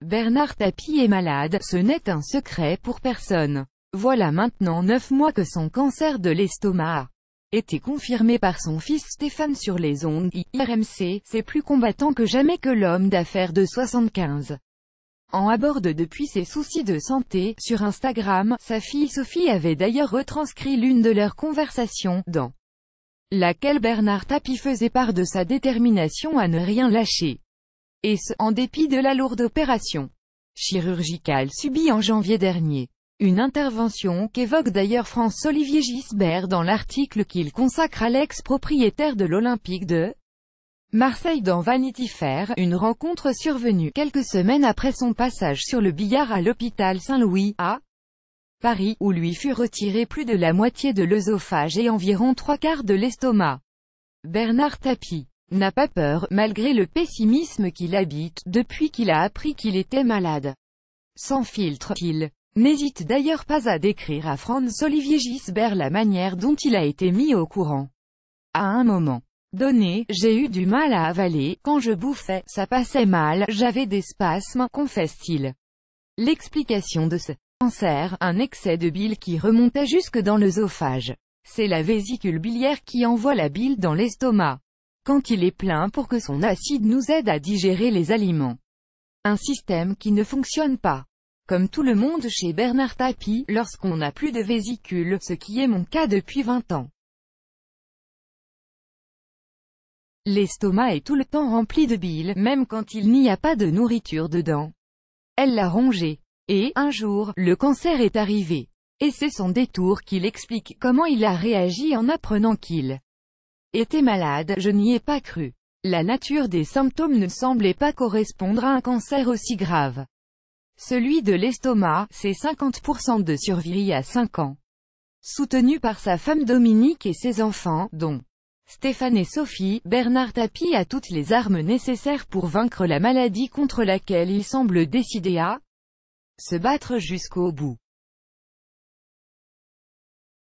Bernard Tapie est malade, ce n'est un secret pour personne. Voilà maintenant 9 mois que son cancer de l'estomac a été confirmé par son fils Stéphane sur les ondes RMC. C'est plus combattant que jamais que l'homme d'affaires de 75 ans aborde depuis ses soucis de santé. Sur Instagram, sa fille Sophie avait d'ailleurs retranscrit l'une de leurs conversations, dans laquelle Bernard Tapie faisait part de sa détermination à ne rien lâcher. Et ce, en dépit de la lourde opération chirurgicale subie en janvier dernier. Une intervention qu'évoque d'ailleurs François-Olivier Gisbert dans l'article qu'il consacre à l'ex-propriétaire de l'Olympique de Marseille dans Vanity Fair, une rencontre survenue quelques semaines après son passage sur le billard à l'hôpital Saint-Louis, à Paris, où lui fut retiré plus de la moitié de l'œsophage et environ 3/4 de l'estomac. Bernard Tapie n'a pas peur, malgré le pessimisme qui l'habite, depuis qu'il a appris qu'il était malade. Sans filtre, il n'hésite d'ailleurs pas à décrire à François-Olivier Gisbert la manière dont il a été mis au courant. À un moment donné, j'ai eu du mal à avaler, quand je bouffais, ça passait mal, j'avais des spasmes, confesse-t-il. L'explication de ce cancer, un excès de bile qui remontait jusque dans l'œsophage. C'est la vésicule biliaire qui envoie la bile dans l'estomac quand il est plein pour que son acide nous aide à digérer les aliments. Un système qui ne fonctionne pas. Comme tout le monde chez Bernard Tapie, lorsqu'on n'a plus de vésicule, ce qui est mon cas depuis 20 ans. L'estomac est tout le temps rempli de bile, même quand il n'y a pas de nourriture dedans. Elle l'a rongé. Et, un jour, le cancer est arrivé. Et c'est son détour qu'il explique comment il a réagi en apprenant qu'il était malade. Je n'y ai pas cru. La nature des symptômes ne semblait pas correspondre à un cancer aussi grave. Celui de l'estomac, c'est 50% de survie à 5 ans. Soutenu par sa femme Dominique et ses enfants, dont Stéphane et Sophie, Bernard Tapie a toutes les armes nécessaires pour vaincre la maladie contre laquelle il semble décidé à se battre jusqu'au bout.